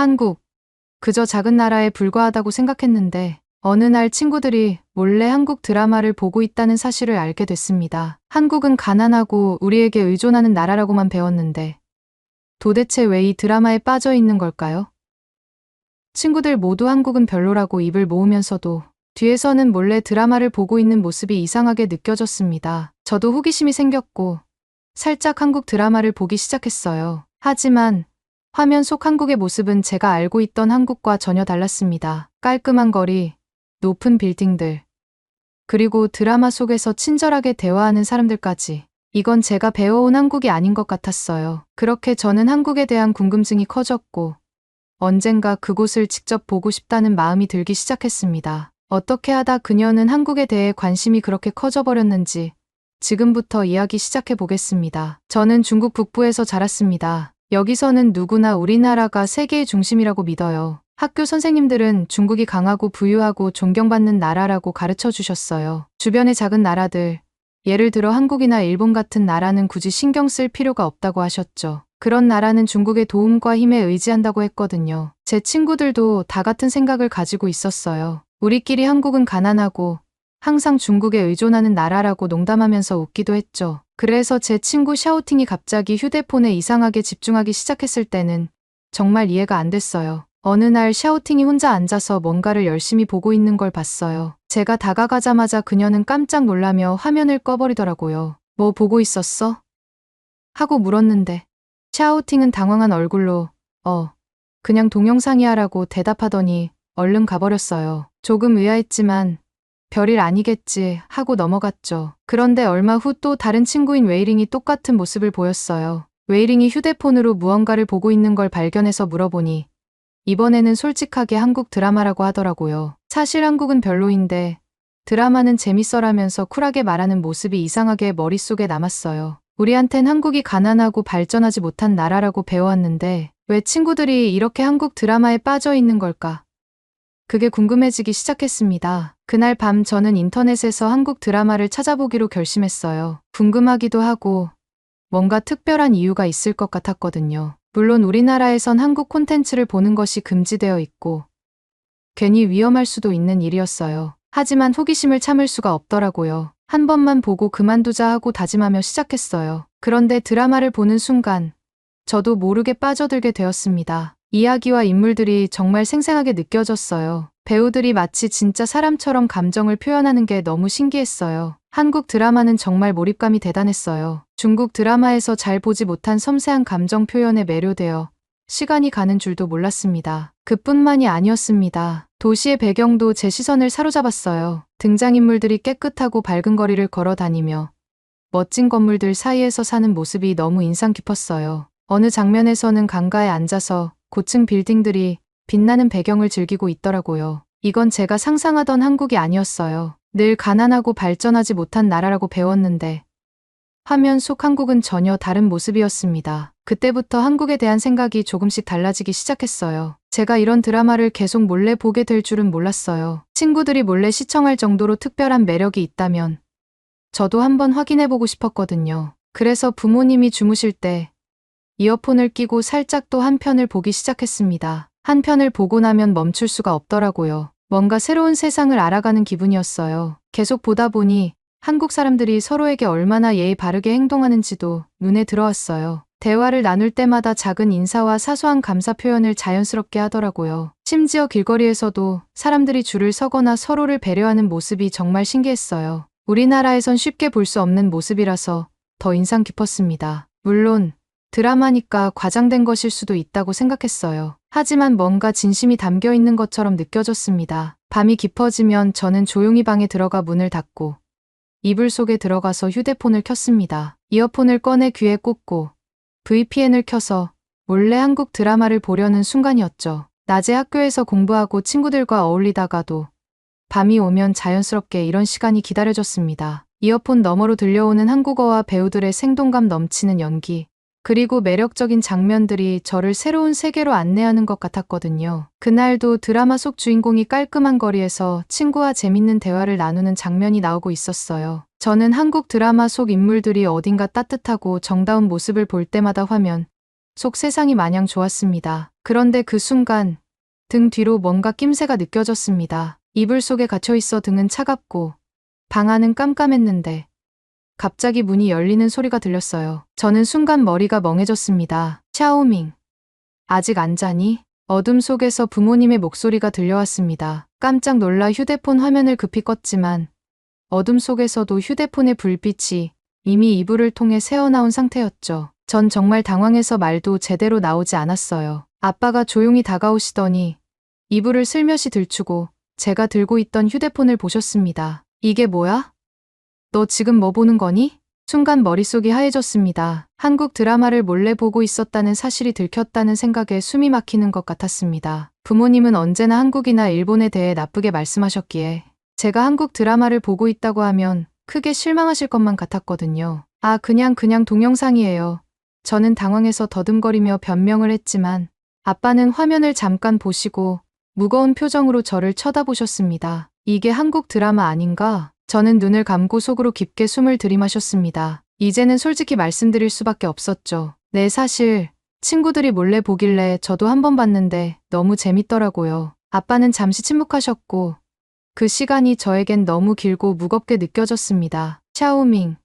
한국, 그저 작은 나라에 불과하다고 생각했는데 어느 날 친구들이 몰래 한국 드라마를 보고 있다는 사실을 알게 됐습니다. 한국은 가난하고 우리에게 의존하는 나라라고만 배웠는데 도대체 왜 이 드라마에 빠져 있는 걸까요? 친구들 모두 한국은 별로라고 입을 모으면서도 뒤에서는 몰래 드라마를 보고 있는 모습이 이상하게 느껴졌습니다. 저도 호기심이 생겼고 살짝 한국 드라마를 보기 시작했어요. 하지만 화면 속 한국의 모습은 제가 알고 있던 한국과 전혀 달랐습니다. 깔끔한 거리, 높은 빌딩들, 그리고 드라마 속에서 친절하게 대화하는 사람들까지. 이건 제가 배워온 한국이 아닌 것 같았어요. 그렇게 저는 한국에 대한 궁금증이 커졌고 언젠가 그곳을 직접 보고 싶다는 마음이 들기 시작했습니다. 어떻게 하다 그녀는 한국에 대해 관심이 그렇게 커져버렸는지 지금부터 이야기 시작해 보겠습니다. 저는 중국 북부에서 자랐습니다. 여기서는 누구나 우리나라가 세계의 중심이라고 믿어요. 학교 선생님들은 중국이 강하고 부유하고 존경받는 나라라고 가르쳐 주셨어요. 주변의 작은 나라들, 예를 들어 한국이나 일본 같은 나라는 굳이 신경 쓸 필요가 없다고 하셨죠. 그런 나라는 중국의 도움과 힘에 의지한다고 했거든요. 제 친구들도 다 같은 생각을 가지고 있었어요. 우리끼리 한국은 가난하고 항상 중국에 의존하는 나라라고 농담하면서 웃기도 했죠. 그래서 제 친구 샤오팅이 갑자기 휴대폰에 이상하게 집중하기 시작했을 때는 정말 이해가 안 됐어요. 어느 날 샤오팅이 혼자 앉아서 뭔가를 열심히 보고 있는 걸 봤어요. 제가 다가가자마자 그녀는 깜짝 놀라며 화면을 꺼버리더라고요. 뭐 보고 있었어? 하고 물었는데 샤오팅은 당황한 얼굴로 그냥 동영상이야 라고 대답하더니 얼른 가버렸어요. 조금 의아했지만 별일 아니겠지 하고 넘어갔죠. 그런데 얼마 후 또 다른 친구인 웨이링이 똑같은 모습을 보였어요. 웨이링이 휴대폰으로 무언가를 보고 있는 걸 발견해서 물어보니 이번에는 솔직하게 한국 드라마라고 하더라고요. 사실 한국은 별로인데 드라마는 재밌어라면서 쿨하게 말하는 모습이 이상하게 머릿속에 남았어요. 우리한텐 한국이 가난하고 발전하지 못한 나라라고 배워왔는데 왜 친구들이 이렇게 한국 드라마에 빠져 있는 걸까? 그게 궁금해지기 시작했습니다. 그날 밤 저는 인터넷에서 한국 드라마를 찾아보기로 결심했어요. 궁금하기도 하고 뭔가 특별한 이유가 있을 것 같았거든요. 물론 우리나라에선 한국 콘텐츠를 보는 것이 금지되어 있고 괜히 위험할 수도 있는 일이었어요. 하지만 호기심을 참을 수가 없더라고요. 한 번만 보고 그만두자 하고 다짐하며 시작했어요. 그런데 드라마를 보는 순간 저도 모르게 빠져들게 되었습니다. 이야기와 인물들이 정말 생생하게 느껴졌어요. 배우들이 마치 진짜 사람처럼 감정을 표현하는 게 너무 신기했어요. 한국 드라마는 정말 몰입감이 대단했어요. 중국 드라마에서 잘 보지 못한 섬세한 감정 표현에 매료되어 시간이 가는 줄도 몰랐습니다. 그뿐만이 아니었습니다. 도시의 배경도 제 시선을 사로잡았어요. 등장인물들이 깨끗하고 밝은 거리를 걸어 다니며 멋진 건물들 사이에서 사는 모습이 너무 인상 깊었어요. 어느 장면에서는 강가에 앉아서 고층 빌딩들이 빛나는 배경을 즐기고 있더라고요. 이건 제가 상상하던 한국이 아니었어요. 늘 가난하고 발전하지 못한 나라라고 배웠는데 화면 속 한국은 전혀 다른 모습이었습니다. 그때부터 한국에 대한 생각이 조금씩 달라지기 시작했어요. 제가 이런 드라마를 계속 몰래 보게 될 줄은 몰랐어요. 친구들이 몰래 시청할 정도로 특별한 매력이 있다면 저도 한번 확인해보고 싶었거든요. 그래서 부모님이 주무실 때 이어폰을 끼고 살짝 또 한 편을 보기 시작했습니다. 한 편을 보고 나면 멈출 수가 없더라고요. 뭔가 새로운 세상을 알아가는 기분이었어요. 계속 보다 보니 한국 사람들이 서로에게 얼마나 예의 바르게 행동하는지도 눈에 들어왔어요. 대화를 나눌 때마다 작은 인사와 사소한 감사 표현을 자연스럽게 하더라고요. 심지어 길거리에서도 사람들이 줄을 서거나 서로를 배려하는 모습이 정말 신기했어요. 우리나라에선 쉽게 볼 수 없는 모습이라서 더 인상 깊었습니다. 물론 드라마니까 과장된 것일 수도 있다고 생각했어요. 하지만 뭔가 진심이 담겨 있는 것처럼 느껴졌습니다. 밤이 깊어지면 저는 조용히 방에 들어가 문을 닫고 이불 속에 들어가서 휴대폰을 켰습니다. 이어폰을 꺼내 귀에 꽂고 VPN을 켜서 몰래 한국 드라마를 보려는 순간이었죠. 낮에 학교에서 공부하고 친구들과 어울리다가도 밤이 오면 자연스럽게 이런 시간이 기다려졌습니다. 이어폰 너머로 들려오는 한국어와 배우들의 생동감 넘치는 연기, 그리고 매력적인 장면들이 저를 새로운 세계로 안내하는 것 같았거든요. 그날도 드라마 속 주인공이 깔끔한 거리에서 친구와 재밌는 대화를 나누는 장면이 나오고 있었어요. 저는 한국 드라마 속 인물들이 어딘가 따뜻하고 정다운 모습을 볼 때마다 화면 속 세상이 마냥 좋았습니다. 그런데 그 순간 등 뒤로 뭔가 낌새가 느껴졌습니다. 이불 속에 갇혀 있어 등은 차갑고 방 안은 깜깜했는데 갑자기 문이 열리는 소리가 들렸어요. 저는 순간 머리가 멍해졌습니다. 샤오밍, 아직 안 자니? 어둠 속에서 부모님의 목소리가 들려왔습니다. 깜짝 놀라 휴대폰 화면을 급히 껐지만 어둠 속에서도 휴대폰의 불빛이 이미 이불을 통해 새어나온 상태였죠. 전 정말 당황해서 말도 제대로 나오지 않았어요. 아빠가 조용히 다가오시더니 이불을 슬며시 들추고 제가 들고 있던 휴대폰을 보셨습니다. 이게 뭐야? 너 지금 뭐 보는 거니? 순간 머릿속이 하얘졌습니다. 한국 드라마를 몰래 보고 있었다는 사실이 들켰다는 생각에 숨이 막히는 것 같았습니다. 부모님은 언제나 한국이나 일본에 대해 나쁘게 말씀하셨기에 제가 한국 드라마를 보고 있다고 하면 크게 실망하실 것만 같았거든요. 아, 그냥 동영상이에요. 저는 당황해서 더듬거리며 변명을 했지만 아빠는 화면을 잠깐 보시고 무거운 표정으로 저를 쳐다보셨습니다. 이게 한국 드라마 아닌가? 저는 눈을 감고 속으로 깊게 숨을 들이마셨습니다. 이제는 솔직히 말씀드릴 수밖에 없었죠. 네, 사실 친구들이 몰래 보길래 저도 한번 봤는데 너무 재밌더라고요. 아빠는 잠시 침묵하셨고 그 시간이 저에겐 너무 길고 무겁게 느껴졌습니다. 샤오밍,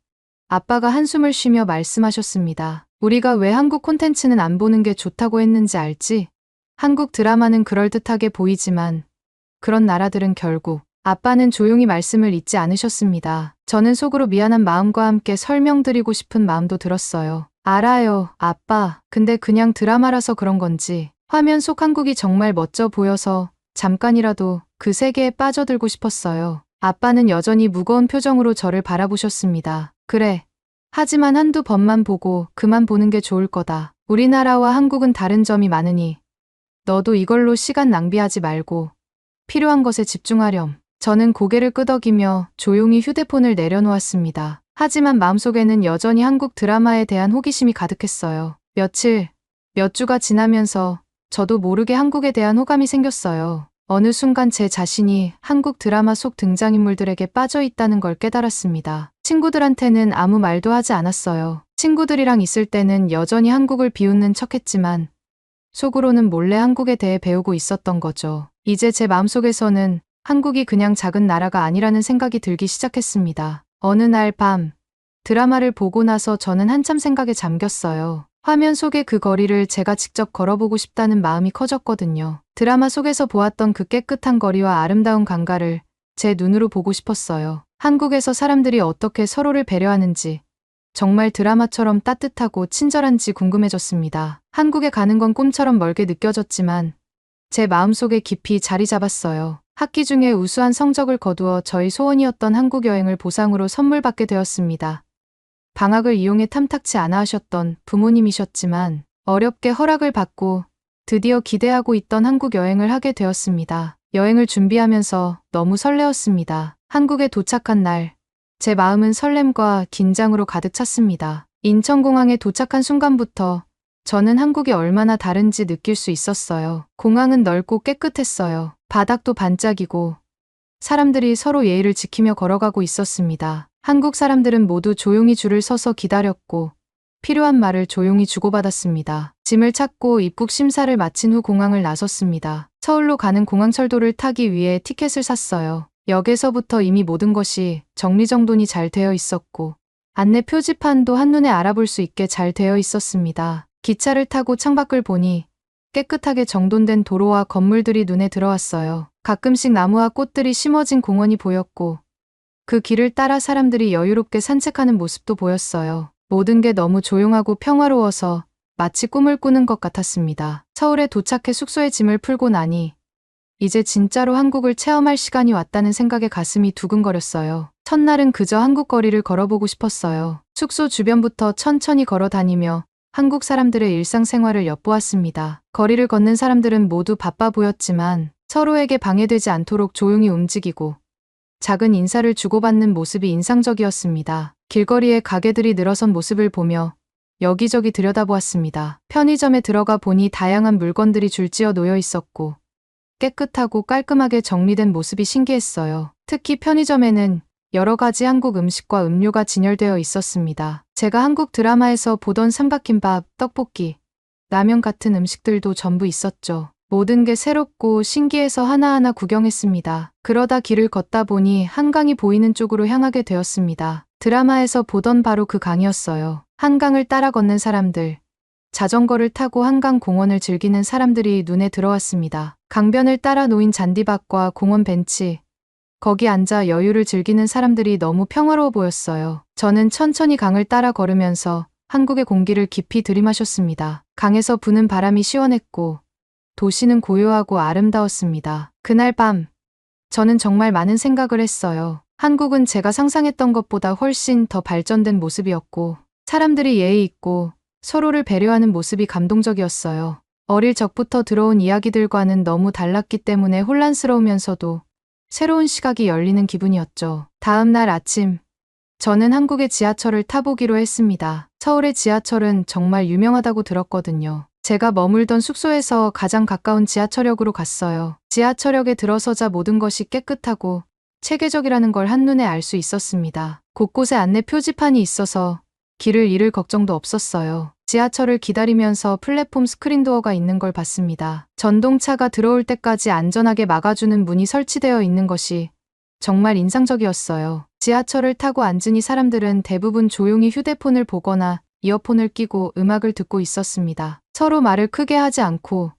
아빠가 한숨을 쉬며 말씀하셨습니다. 우리가 왜 한국 콘텐츠는 안 보는 게 좋다고 했는지 알지? 한국 드라마는 그럴듯하게 보이지만 그런 나라들은 결국 아빠는 조용히 말씀을 잇지 않으셨습니다. 저는 속으로 미안한 마음과 함께 설명드리고 싶은 마음도 들었어요. 알아요, 아빠. 근데 그냥 드라마라서 그런 건지 화면 속 한국이 정말 멋져 보여서 잠깐이라도 그 세계에 빠져들고 싶었어요. 아빠는 여전히 무거운 표정으로 저를 바라보셨습니다. 그래. 하지만 한두 번만 보고 그만 보는 게 좋을 거다. 우리나라와 한국은 다른 점이 많으니 너도 이걸로 시간 낭비하지 말고 필요한 것에 집중하렴. 저는 고개를 끄덕이며 조용히 휴대폰을 내려놓았습니다. 하지만 마음속에는 여전히 한국 드라마에 대한 호기심이 가득했어요. 몇 주가 지나면서 저도 모르게 한국에 대한 호감이 생겼어요. 어느 순간 제 자신이 한국 드라마 속 등장인물들에게 빠져 있다는 걸 깨달았습니다. 친구들한테는 아무 말도 하지 않았어요. 친구들이랑 있을 때는 여전히 한국을 비웃는 척했지만 속으로는 몰래 한국에 대해 배우고 있었던 거죠. 이제 제 마음속에서는 한국이 그냥 작은 나라가 아니라는 생각이 들기 시작했습니다. 어느 날 밤, 드라마를 보고 나서 저는 한참 생각에 잠겼어요. 화면 속의 그 거리를 제가 직접 걸어보고 싶다는 마음이 커졌거든요. 드라마 속에서 보았던 그 깨끗한 거리와 아름다운 강가를 제 눈으로 보고 싶었어요. 한국에서 사람들이 어떻게 서로를 배려하는지, 정말 드라마처럼 따뜻하고 친절한지 궁금해졌습니다. 한국에 가는 건 꿈처럼 멀게 느껴졌지만 제 마음속에 깊이 자리 잡았어요. 학기 중에 우수한 성적을 거두어 저희 소원이었던 한국 여행을 보상으로 선물 받게 되었습니다. 방학을 이용해 탐탁치 않아 하셨던 부모님이셨지만 어렵게 허락을 받고 드디어 기대하고 있던 한국 여행을 하게 되었습니다. 여행을 준비하면서 너무 설레었습니다. 한국에 도착한 날, 제 마음은 설렘과 긴장으로 가득 찼습니다. 인천공항에 도착한 순간부터 저는 한국이 얼마나 다른지 느낄 수 있었어요. 공항은 넓고 깨끗했어요. 바닥도 반짝이고 사람들이 서로 예의를 지키며 걸어가고 있었습니다. 한국 사람들은 모두 조용히 줄을 서서 기다렸고 필요한 말을 조용히 주고받았습니다. 짐을 찾고 입국 심사를 마친 후 공항을 나섰습니다. 서울로 가는 공항철도를 타기 위해 티켓을 샀어요. 역에서부터 이미 모든 것이 정리정돈이 잘 되어 있었고 안내 표지판도 한눈에 알아볼 수 있게 잘 되어 있었습니다. 기차를 타고 창밖을 보니 깨끗하게 정돈된 도로와 건물들이 눈에 들어왔어요. 가끔씩 나무와 꽃들이 심어진 공원이 보였고 그 길을 따라 사람들이 여유롭게 산책하는 모습도 보였어요. 모든 게 너무 조용하고 평화로워서 마치 꿈을 꾸는 것 같았습니다. 서울에 도착해 숙소에 짐을 풀고 나니 이제 진짜로 한국을 체험할 시간이 왔다는 생각에 가슴이 두근거렸어요. 첫날은 그저 한국 거리를 걸어보고 싶었어요. 숙소 주변부터 천천히 걸어 다니며 한국 사람들의 일상생활을 엿보았습니다. 거리를 걷는 사람들은 모두 바빠 보였지만 서로에게 방해되지 않도록 조용히 움직이고 작은 인사를 주고받는 모습이 인상적이었습니다. 길거리에 가게들이 늘어선 모습을 보며 여기저기 들여다보았습니다. 편의점에 들어가 보니 다양한 물건들이 줄지어 놓여 있었고 깨끗하고 깔끔하게 정리된 모습이 신기했어요. 특히 편의점에는 여러 가지 한국 음식과 음료가 진열되어 있었습니다. 제가 한국 드라마에서 보던 삼각김밥, 떡볶이, 라면 같은 음식들도 전부 있었죠. 모든 게 새롭고 신기해서 하나하나 구경했습니다. 그러다 길을 걷다 보니 한강이 보이는 쪽으로 향하게 되었습니다. 드라마에서 보던 바로 그 강이었어요. 한강을 따라 걷는 사람들, 자전거를 타고 한강 공원을 즐기는 사람들이 눈에 들어왔습니다. 강변을 따라 놓인 잔디밭과 공원 벤치, 거기 앉아 여유를 즐기는 사람들이 너무 평화로워 보였어요. 저는 천천히 강을 따라 걸으면서 한국의 공기를 깊이 들이마셨습니다. 강에서 부는 바람이 시원했고 도시는 고요하고 아름다웠습니다. 그날 밤, 저는 정말 많은 생각을 했어요. 한국은 제가 상상했던 것보다 훨씬 더 발전된 모습이었고, 사람들이 예의 있고 서로를 배려하는 모습이 감동적이었어요. 어릴 적부터 들어온 이야기들과는 너무 달랐기 때문에 혼란스러우면서도 새로운 시각이 열리는 기분이었죠. 다음 날 아침, 저는 한국의 지하철을 타보기로 했습니다. 서울의 지하철은 정말 유명하다고 들었거든요. 제가 머물던 숙소에서 가장 가까운 지하철역으로 갔어요. 지하철역에 들어서자 모든 것이 깨끗하고 체계적이라는 걸 한눈에 알 수 있었습니다. 곳곳에 안내 표지판이 있어서 길을 잃을 걱정도 없었어요. 지하철을 기다리면서 플랫폼 스크린도어가 있는 걸 봤습니다. 전동차가 들어올 때까지 안전하게 막아주는 문이 설치되어 있는 것이 정말 인상적이었어요. 지하철을 타고 앉으니 사람들은 대부분 조용히 휴대폰을 보거나 이어폰을 끼고 음악을 듣고 있었습니다. 서로 말을 크게 하지 않고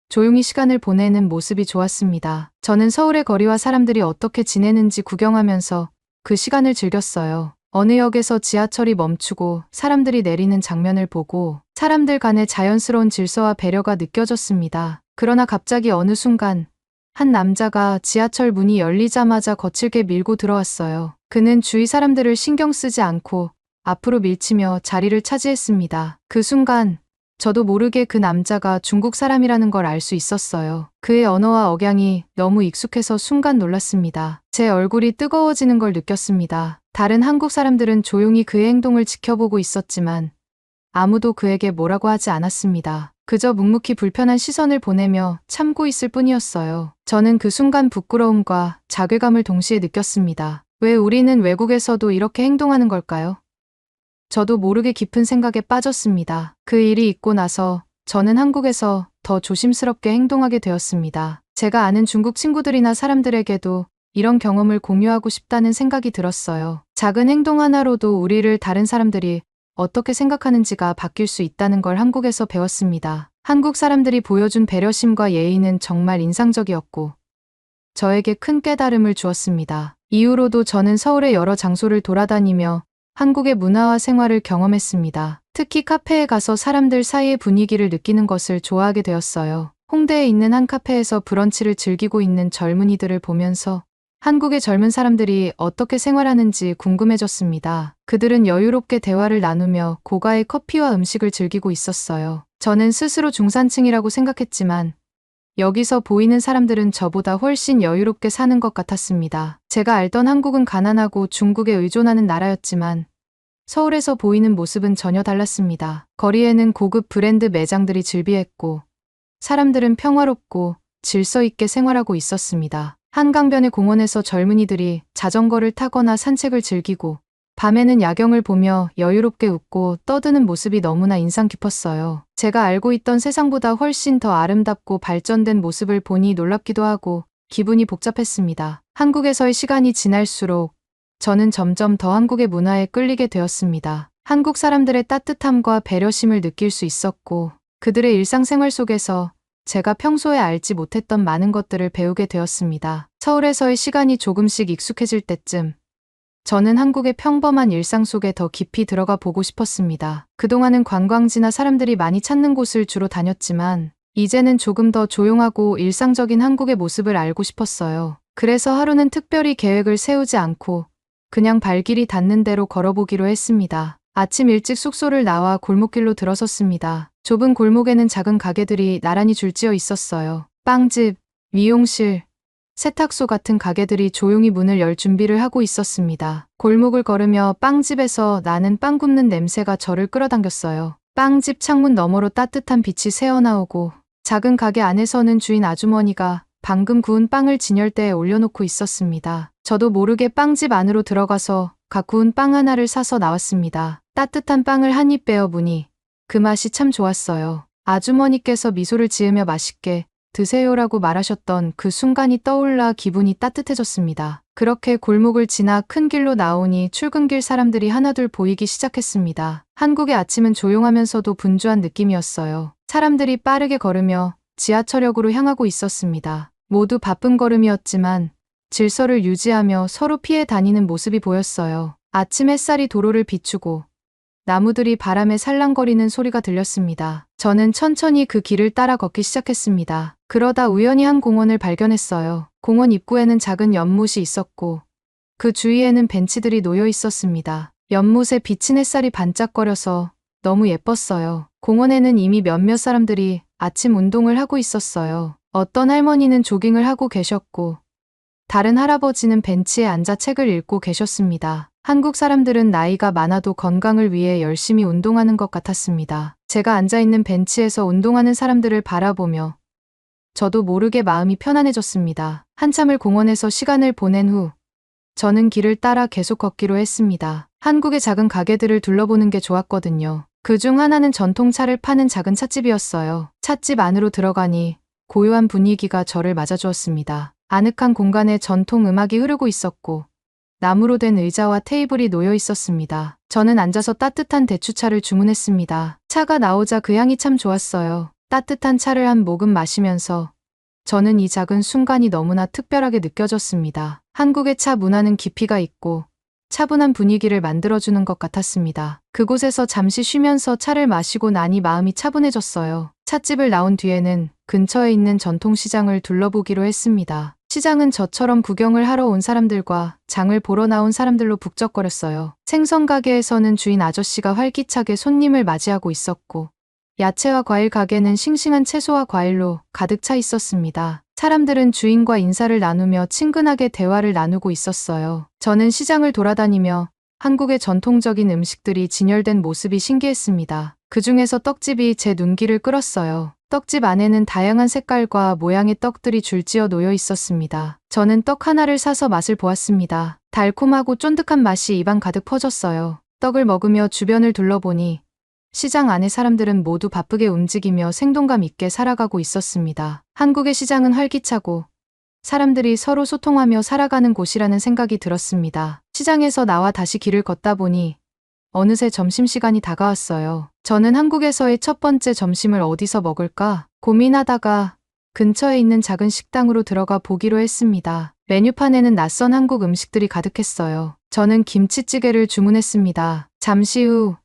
조용히 시간을 보내는 모습이 좋았습니다. 저는 서울의 거리와 사람들이 어떻게 지내는지 구경하면서 그 시간을 즐겼어요. 어느 역에서 지하철이 멈추고 사람들이 내리는 장면을 보고 사람들 간의 자연스러운 질서와 배려가 느껴졌습니다. 그러나 갑자기 어느 순간 한 남자가 지하철 문이 열리자마자 거칠게 밀고 들어왔어요. 그는 주위 사람들을 신경 쓰지 않고 앞으로 밀치며 자리를 차지했습니다. 그 순간 저도 모르게 그 남자가 중국 사람이라는 걸 알 수 있었어요. 그의 언어와 억양이 너무 익숙해서 순간 놀랐습니다. 제 얼굴이 뜨거워지는 걸 느꼈습니다. 다른 한국 사람들은 조용히 그의 행동을 지켜보고 있었지만 아무도 그에게 뭐라고 하지 않았습니다. 그저 묵묵히 불편한 시선을 보내며 참고 있을 뿐이었어요. 저는 그 순간 부끄러움과 자괴감을 동시에 느꼈습니다. 왜 우리는 외국에서도 이렇게 행동하는 걸까요? 저도 모르게 깊은 생각에 빠졌습니다. 그 일이 있고 나서 저는 한국에서 더 조심스럽게 행동하게 되었습니다. 제가 아는 중국 친구들이나 사람들에게도 이런 경험을 공유하고 싶다는 생각이 들었어요. 작은 행동 하나로도 우리를 다른 사람들이 어떻게 생각하는지가 바뀔 수 있다는 걸 한국에서 배웠습니다. 한국 사람들이 보여준 배려심과 예의는 정말 인상적이었고 저에게 큰 깨달음을 주었습니다. 이후로도 저는 서울의 여러 장소를 돌아다니며 한국의 문화와 생활을 경험했습니다. 특히 카페에 가서 사람들 사이의 분위기를 느끼는 것을 좋아하게 되었어요. 홍대에 있는 한 카페에서 브런치를 즐기고 있는 젊은이들을 보면서 한국의 젊은 사람들이 어떻게 생활하는지 궁금해졌습니다. 그들은 여유롭게 대화를 나누며 고가의 커피와 음식을 즐기고 있었어요. 저는 스스로 중산층이라고 생각했지만 여기서 보이는 사람들은 저보다 훨씬 여유롭게 사는 것 같았습니다. 제가 알던 한국은 가난하고 중국에 의존하는 나라였지만 서울에서 보이는 모습은 전혀 달랐습니다. 거리에는 고급 브랜드 매장들이 즐비했고 사람들은 평화롭고 질서 있게 생활하고 있었습니다. 한강변의 공원에서 젊은이들이 자전거를 타거나 산책을 즐기고 밤에는 야경을 보며 여유롭게 웃고 떠드는 모습이 너무나 인상 깊었어요. 제가 알고 있던 세상보다 훨씬 더 아름답고 발전된 모습을 보니 놀랍기도 하고 기분이 복잡했습니다. 한국에서의 시간이 지날수록 저는 점점 더 한국의 문화에 끌리게 되었습니다. 한국 사람들의 따뜻함과 배려심을 느낄 수 있었고 그들의 일상생활 속에서 제가 평소에 알지 못했던 많은 것들을 배우게 되었습니다. 서울에서의 시간이 조금씩 익숙해질 때쯤 저는 한국의 평범한 일상 속에 더 깊이 들어가 보고 싶었습니다. 그동안은 관광지나 사람들이 많이 찾는 곳을 주로 다녔지만 이제는 조금 더 조용하고 일상적인 한국의 모습을 알고 싶었어요. 그래서 하루는 특별히 계획을 세우지 않고 그냥 발길이 닿는 대로 걸어보기로 했습니다. 아침 일찍 숙소를 나와 골목길로 들어섰습니다. 좁은 골목에는 작은 가게들이 나란히 줄지어 있었어요. 빵집, 미용실, 세탁소 같은 가게들이 조용히 문을 열 준비를 하고 있었습니다. 골목을 걸으며 빵집에서 나는 빵 굽는 냄새가 저를 끌어당겼어요. 빵집 창문 너머로 따뜻한 빛이 새어나오고 작은 가게 안에서는 주인 아주머니가 방금 구운 빵을 진열대에 올려놓고 있었습니다. 저도 모르게 빵집 안으로 들어가서 각 구운 빵 하나를 사서 나왔습니다. 따뜻한 빵을 한 입 베어 보니 그 맛이 참 좋았어요. 아주머니께서 미소를 지으며 맛있게 드세요라고 말하셨던 그 순간이 떠올라 기분이 따뜻해졌습니다. 그렇게 골목을 지나 큰 길로 나오니 출근길 사람들이 하나둘 보이기 시작했습니다. 한국의 아침은 조용하면서도 분주한 느낌이었어요. 사람들이 빠르게 걸으며 지하철역으로 향하고 있었습니다. 모두 바쁜 걸음이었지만 질서를 유지하며 서로 피해 다니는 모습이 보였어요. 아침 햇살이 도로를 비추고 나무들이 바람에 살랑거리는 소리가 들렸습니다. 저는 천천히 그 길을 따라 걷기 시작했습니다. 그러다 우연히 한 공원을 발견했어요. 공원 입구에는 작은 연못이 있었고 그 주위에는 벤치들이 놓여 있었습니다. 연못에 비친 햇살이 반짝거려서 너무 예뻤어요. 공원에는 이미 몇몇 사람들이 아침 운동을 하고 있었어요. 어떤 할머니는 조깅을 하고 계셨고 다른 할아버지는 벤치에 앉아 책을 읽고 계셨습니다. 한국 사람들은 나이가 많아도 건강을 위해 열심히 운동하는 것 같았습니다. 제가 앉아있는 벤치에서 운동하는 사람들을 바라보며 저도 모르게 마음이 편안해졌습니다. 한참을 공원에서 시간을 보낸 후 저는 길을 따라 계속 걷기로 했습니다. 한국의 작은 가게들을 둘러보는 게 좋았거든요. 그중 하나는 전통차를 파는 작은 찻집이었어요. 찻집 안으로 들어가니 고요한 분위기가 저를 맞아주었습니다. 아늑한 공간에 전통 음악이 흐르고 있었고 나무로 된 의자와 테이블이 놓여 있었습니다. 저는 앉아서 따뜻한 대추차를 주문했습니다. 차가 나오자 그 향이 참 좋았어요. 따뜻한 차를 한 모금 마시면서 저는 이 작은 순간이 너무나 특별하게 느껴졌습니다. 한국의 차 문화는 깊이가 있고 차분한 분위기를 만들어주는 것 같았습니다. 그곳에서 잠시 쉬면서 차를 마시고 나니 마음이 차분해졌어요. 찻집을 나온 뒤에는 근처에 있는 전통시장을 둘러보기로 했습니다. 시장은 저처럼 구경을 하러 온 사람들과 장을 보러 나온 사람들로 북적거렸어요. 생선 가게에서는 주인 아저씨가 활기차게 손님을 맞이하고 있었고 야채와 과일 가게는 싱싱한 채소와 과일로 가득 차 있었습니다. 사람들은 주인과 인사를 나누며 친근하게 대화를 나누고 있었어요. 저는 시장을 돌아다니며 한국의 전통적인 음식들이 진열된 모습이 신기했습니다. 그 중에서 떡집이 제 눈길을 끌었어요. 떡집 안에는 다양한 색깔과 모양의 떡들이 줄지어 놓여 있었습니다. 저는 떡 하나를 사서 맛을 보았습니다. 달콤하고 쫀득한 맛이 입안 가득 퍼졌어요. 떡을 먹으며 주변을 둘러보니 시장 안의 사람들은 모두 바쁘게 움직이며 생동감 있게 살아가고 있었습니다. 한국의 시장은 활기차고 사람들이 서로 소통하며 살아가는 곳이라는 생각이 들었습니다. 시장에서 나와 다시 길을 걷다 보니 어느새 점심시간이 다가왔어요. 저는 한국에서의 첫 번째 점심을 어디서 먹을까 고민하다가 근처에 있는 작은 식당으로 들어가 보기로 했습니다. 메뉴판에는 낯선 한국 음식들이 가득했어요. 저는 김치찌개를 주문했습니다. 잠시 후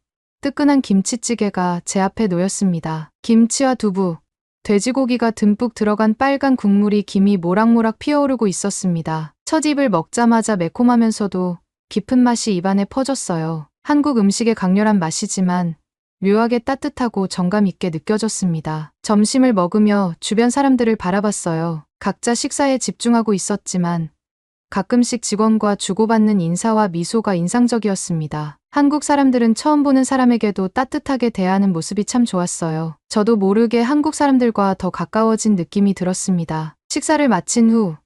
뜨끈한 김치찌개가 제 앞에 놓였습니다. 김치와 두부, 돼지고기가 듬뿍 들어간 빨간 국물이 김이 모락모락 피어오르고 있었습니다. 첫 입을 먹자마자 매콤하면서도 깊은 맛이 입안에 퍼졌어요. 한국 음식의 강렬한 맛이지만 묘하게 따뜻하고 정감 있게 느껴졌습니다. 점심을 먹으며 주변 사람들을 바라봤어요. 각자 식사에 집중하고 있었지만 가끔씩 직원과 주고받는 인사와 미소가 인상적이었습니다. 한국 사람들은 처음 보는 사람에게도 따뜻하게 대하는 모습이 참 좋았어요. 저도 모르게 한국 사람들과 더 가까워진 느낌이 들었습니다. 식사를 마친 후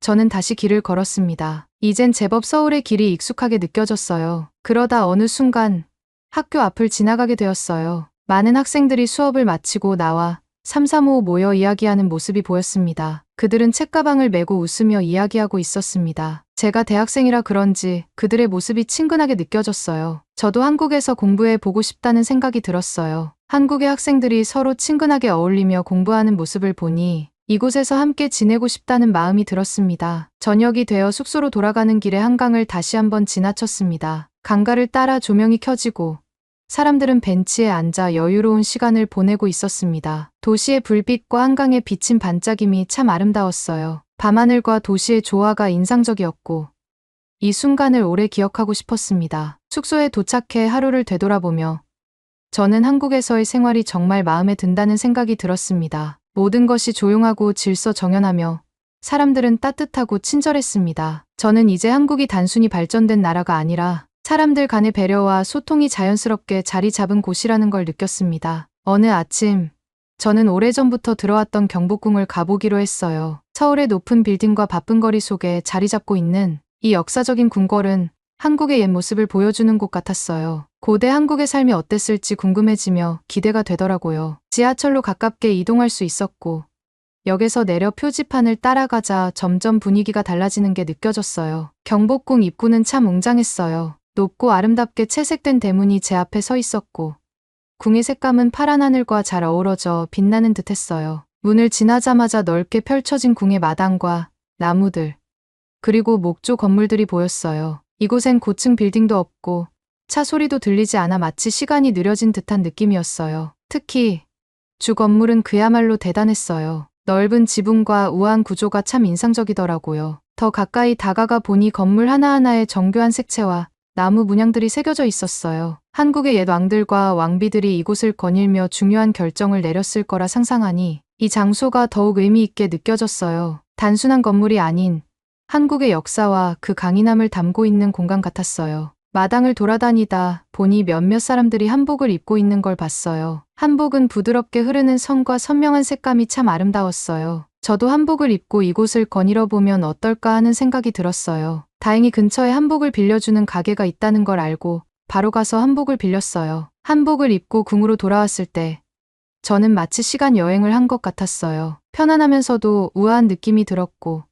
저는 다시 길을 걸었습니다. 이젠 제법 서울의 길이 익숙하게 느껴졌어요. 그러다 어느 순간 학교 앞을 지나가게 되었어요. 많은 학생들이 수업을 마치고 나와 삼삼오오 모여 이야기하는 모습이 보였습니다. 그들은 책가방을 메고 웃으며 이야기하고 있었습니다. 제가 대학생이라 그런지 그들의 모습이 친근하게 느껴졌어요. 저도 한국에서 공부해 보고 싶다는 생각이 들었어요. 한국의 학생들이 서로 친근하게 어울리며 공부하는 모습을 보니 이곳에서 함께 지내고 싶다는 마음이 들었습니다. 저녁이 되어 숙소로 돌아가는 길에 한강을 다시 한번 지나쳤습니다. 강가를 따라 조명이 켜지고 사람들은 벤치에 앉아 여유로운 시간을 보내고 있었습니다. 도시의 불빛과 한강의 비친 반짝임이 참 아름다웠어요. 밤하늘과 도시의 조화가 인상적이었고 이 순간을 오래 기억하고 싶었습니다. 숙소에 도착해 하루를 되돌아보며 저는 한국에서의 생활이 정말 마음에 든다는 생각이 들었습니다. 모든 것이 조용하고 질서 정연하며 사람들은 따뜻하고 친절했습니다. 저는 이제 한국이 단순히 발전된 나라가 아니라 사람들 간의 배려와 소통이 자연스럽게 자리 잡은 곳이라는 걸 느꼈습니다. 어느 아침, 저는 오래전부터 들어왔던 경복궁을 가보기로 했어요. 서울의 높은 빌딩과 바쁜 거리 속에 자리 잡고 있는 이 역사적인 궁궐은 한국의 옛 모습을 보여주는 곳 같았어요. 고대 한국의 삶이 어땠을지 궁금해지며 기대가 되더라고요. 지하철로 가깝게 이동할 수 있었고 역에서 내려 표지판을 따라가자 점점 분위기가 달라지는 게 느껴졌어요. 경복궁 입구는 참 웅장했어요. 높고 아름답게 채색된 대문이 제 앞에 서 있었고 궁의 색감은 파란 하늘과 잘 어우러져 빛나는 듯했어요. 문을 지나자마자 넓게 펼쳐진 궁의 마당과 나무들, 그리고 목조 건물들이 보였어요. 이곳엔 고층 빌딩도 없고 차 소리도 들리지 않아 마치 시간이 느려진 듯한 느낌이었어요. 특히 주 건물은 그야말로 대단했어요. 넓은 지붕과 우아한 구조가 참 인상적이더라고요. 더 가까이 다가가 보니 건물 하나하나에 정교한 색채와 나무 문양들이 새겨져 있었어요. 한국의 옛 왕들과 왕비들이 이곳을 거닐며 중요한 결정을 내렸을 거라 상상하니 이 장소가 더욱 의미 있게 느껴졌어요. 단순한 건물이 아닌 한국의 역사와 그 강인함을 담고 있는 공간 같았어요. 마당을 돌아다니다 보니 몇몇 사람들이 한복을 입고 있는 걸 봤어요. 한복은 부드럽게 흐르는 선과 선명한 색감이 참 아름다웠어요. 저도 한복을 입고 이곳을 거닐어 보면 어떨까 하는 생각이 들었어요. 다행히 근처에 한복을 빌려주는 가게가 있다는 걸 알고 바로 가서 한복을 빌렸어요. 한복을 입고 궁으로 돌아왔을 때 저는 마치 시간 여행을 한 것 같았어요. 편안하면서도 우아한 느낌이 들었고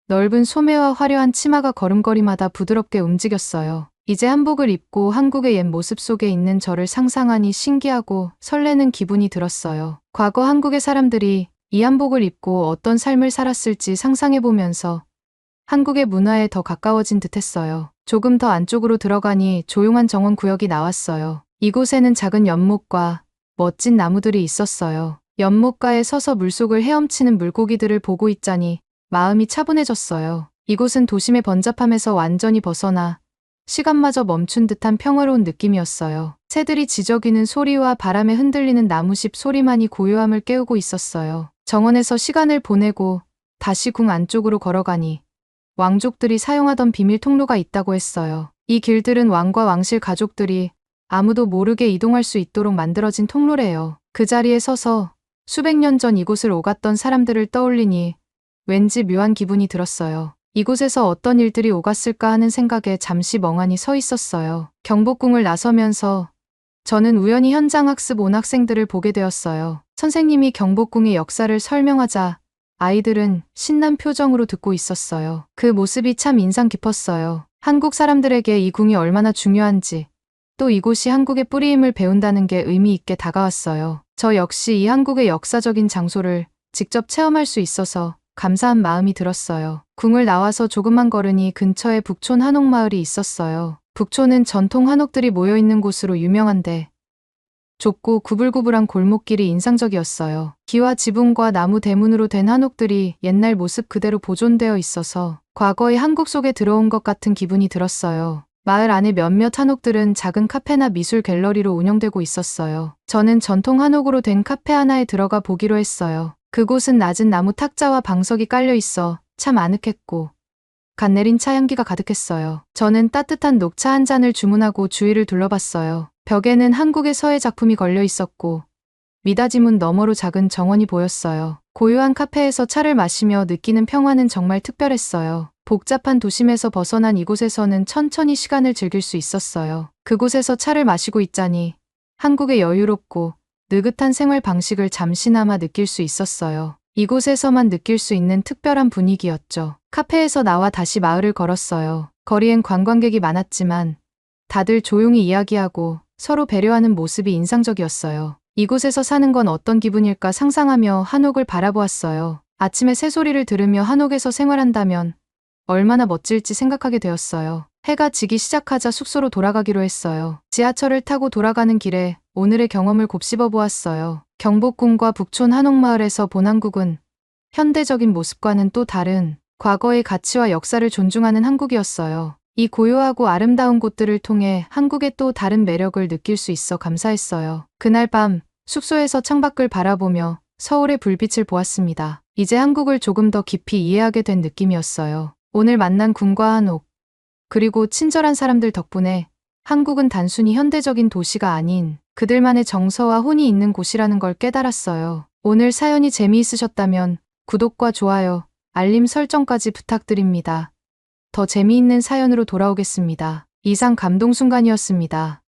넓은 소매와 화려한 치마가 걸음걸이마다 부드럽게 움직였어요. 이제 한복을 입고 한국의 옛 모습 속에 있는 저를 상상하니 신기하고 설레는 기분이 들었어요. 과거 한국의 사람들이 이 한복을 입고 어떤 삶을 살았을지 상상해보면서 한국의 문화에 더 가까워진 듯했어요. 조금 더 안쪽으로 들어가니 조용한 정원 구역이 나왔어요. 이곳에는 작은 연못과 멋진 나무들이 있었어요. 연못가에 서서 물속을 헤엄치는 물고기들을 보고 있자니 마음이 차분해졌어요. 이곳은 도심의 번잡함에서 완전히 벗어나 시간마저 멈춘 듯한 평화로운 느낌이었어요. 새들이 지저귀는 소리와 바람에 흔들리는 나무십 소리만이 고요함을 깨우고 있었어요. 정원에서 시간을 보내고 다시 궁 안쪽으로 걸어가니 왕족들이 사용하던 비밀 통로가 있다고 했어요. 이 길들은 왕과 왕실 가족들이 아무도 모르게 이동할 수 있도록 만들어진 통로래요. 그 자리에 서서 수백 년 전 이곳을 오갔던 사람들을 떠올리니 왠지 묘한 기분이 들었어요. 이곳에서 어떤 일들이 오갔을까 하는 생각에 잠시 멍하니 서 있었어요. 경복궁을 나서면서 저는 우연히 현장 학습 온 학생들을 보게 되었어요. 선생님이 경복궁의 역사를 설명하자 아이들은 신난 표정으로 듣고 있었어요. 그 모습이 참 인상 깊었어요. 한국 사람들에게 이 궁이 얼마나 중요한지, 또 이곳이 한국의 뿌리임을 배운다는 게 의미 있게 다가왔어요. 저 역시 이 한국의 역사적인 장소를 직접 체험할 수 있어서 감사한 마음이 들었어요. 궁을 나와서 조금만 걸으니 근처에 북촌 한옥마을이 있었어요. 북촌은 전통 한옥들이 모여있는 곳으로 유명한데 좁고 구불구불한 골목길이 인상적이었어요. 기와 지붕과 나무 대문으로 된 한옥들이 옛날 모습 그대로 보존되어 있어서 과거의 한국 속에 들어온 것 같은 기분이 들었어요. 마을 안에 몇몇 한옥들은 작은 카페나 미술 갤러리로 운영되고 있었어요. 저는 전통 한옥으로 된 카페 하나에 들어가 보기로 했어요. 그곳은 낮은 나무 탁자와 방석이 깔려 있어 참 아늑했고 갓 내린 차 향기가 가득했어요. 저는 따뜻한 녹차 한 잔을 주문하고 주위를 둘러봤어요. 벽에는 한국의 서예 작품이 걸려 있었고 미닫이 문 너머로 작은 정원이 보였어요. 고요한 카페에서 차를 마시며 느끼는 평화는 정말 특별했어요. 복잡한 도심에서 벗어난 이곳에서는 천천히 시간을 즐길 수 있었어요. 그곳에서 차를 마시고 있자니 한국의 여유롭고 느긋한 생활 방식을 잠시나마 느낄 수 있었어요. 이곳에서만 느낄 수 있는 특별한 분위기였죠. 카페에서 나와 다시 마을을 걸었어요. 거리엔 관광객이 많았지만 다들 조용히 이야기하고 서로 배려하는 모습이 인상적이었어요. 이곳에서 사는 건 어떤 기분일까 상상하며 한옥을 바라보았어요. 아침에 새소리를 들으며 한옥에서 생활한다면 얼마나 멋질지 생각하게 되었어요. 해가 지기 시작하자 숙소로 돌아가기로 했어요. 지하철을 타고 돌아가는 길에 오늘의 경험을 곱씹어 보았어요. 경복궁과 북촌 한옥마을에서 본 한국은 현대적인 모습과는 또 다른 과거의 가치와 역사를 존중하는 한국이었어요. 이 고요하고 아름다운 곳들을 통해 한국의 또 다른 매력을 느낄 수 있어 감사했어요. 그날 밤 숙소에서 창밖을 바라보며 서울의 불빛을 보았습니다. 이제 한국을 조금 더 깊이 이해하게 된 느낌이었어요. 오늘 만난 궁과 한옥, 그리고 친절한 사람들 덕분에 한국은 단순히 현대적인 도시가 아닌 그들만의 정서와 혼이 있는 곳이라는 걸 깨달았어요. 오늘 사연이 재미있으셨다면 구독과 좋아요, 알림 설정까지 부탁드립니다. 더 재미있는 사연으로 돌아오겠습니다. 이상 감동 순간이었습니다.